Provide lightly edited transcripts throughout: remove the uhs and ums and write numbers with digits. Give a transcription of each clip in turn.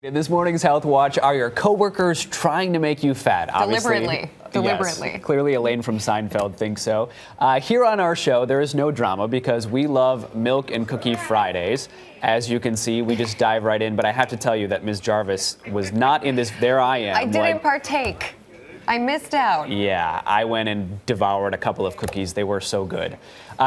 In this morning's Health Watch, are your coworkers trying to make you fat? Deliberately. Yes, clearly Elaine from Seinfeld thinks so. Here on our show, there is no drama because we love Milk and Cookie Fridays. As you can see, we just dive right in. But I have to tell you that Ms. Jarvis was not in this. There I am. I didn't partake. I missed out. Yeah, I went and devoured a couple of cookies. They were so good.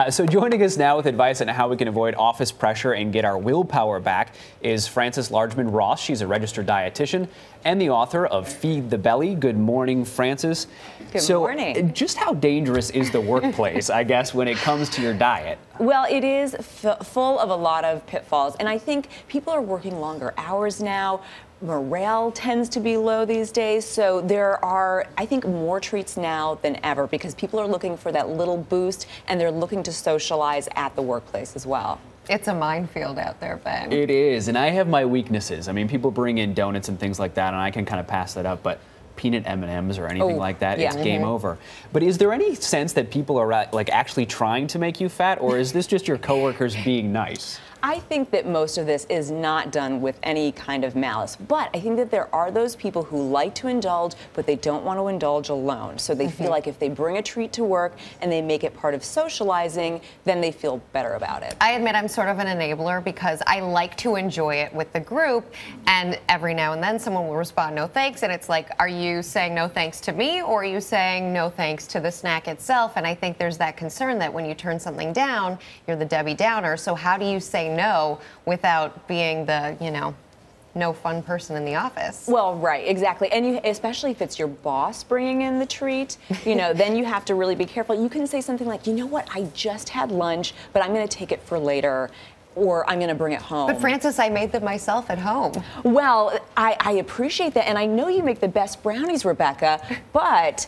So joining us now with advice on how we can avoid office pressure and get our willpower back is Frances Largeman-Rothman. She's a registered dietitian and the author of Feed the Belly. Good morning, Frances. Good morning. Just how dangerous is the workplace, I guess, when it comes to your diet? Well, it is full of a lot of pitfalls, and I think people are working longer hours now. Morale tends to be low these days, so there are, I think, more treats now than ever because people are looking for that little boost and they're looking to socialize at the workplace as well. It's a minefield out there, Ben. It is, and I have my weaknesses. I mean, people bring in donuts and things like that, and I can kind of pass that up, but peanut M&Ms or anything like that, it's game over. But is there any sense that people are like actually trying to make you fat, or is this just your coworkers being nice? I think that most of this is not done with any kind of malice, but I think that there are those people who like to indulge, but they don't want to indulge alone. So they feel like if they bring a treat to work and they make it part of socializing, then they feel better about it. I admit I'm sort of an enabler because I like to enjoy it with the group, and every now and then someone will respond, no thanks, and it's like, are you saying no thanks to me, or are you saying no thanks to the snack itself? And I think there's that concern that when you turn something down, you're the Debbie Downer. So how do you say no without being the, no fun person in the office? Well, right, exactly. And especially if it's your boss bringing in the treat, then you have to really be careful. You can say something like, you know what, I just had lunch, but I'm going to take it for later. Or I'm going to bring it home. But Frances, I made them myself at home. Well, I appreciate that, and I know you make the best brownies, Rebecca, but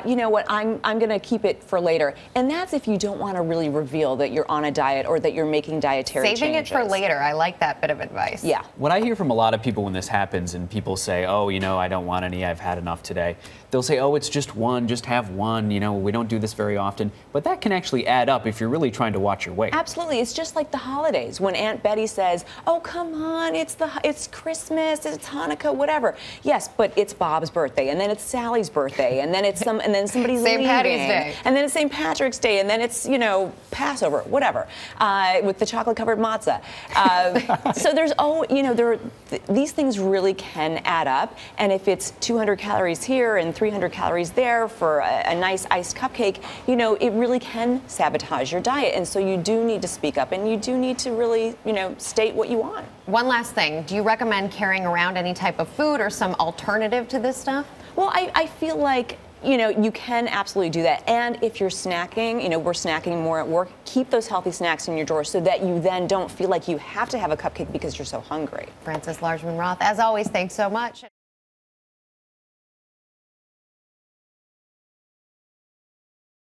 you know what, I'm going to keep it for later. And that's if you don't want to really reveal that you're on a diet or that you're making dietary changes. Saving it for later, I like that bit of advice. Yeah. What I hear from a lot of people when this happens and people say, oh, I don't want any, I've had enough today. They'll say, oh, it's just one, just have one, we don't do this very often. But that can actually add up if you're really trying to watch your weight. Absolutely, it's just like the holidays. When Aunt Betty says, oh, come on, it's Christmas, it's Hanukkah, whatever. Yes, but it's Bob's birthday, and then it's Sally's birthday, and then it's and then somebody's St. leaving. Patty's Day. And then it's St. Patrick's Day, and then it's, Passover, whatever, with the chocolate-covered matzah. So there's, these things really can add up, and if it's 200 calories here and 300 calories there for a nice iced cupcake, it really can sabotage your diet, and so you do need to speak up, and you do need to really, state what you want. One last thing, do you recommend carrying around any type of food or some alternative to this stuff? Well, I feel like, you can absolutely do that. And if you're snacking, we're snacking more at work, keep those healthy snacks in your drawer so that you then don't feel like you have to have a cupcake because you're so hungry. Frances Largeman-Rothman, as always, thanks so much.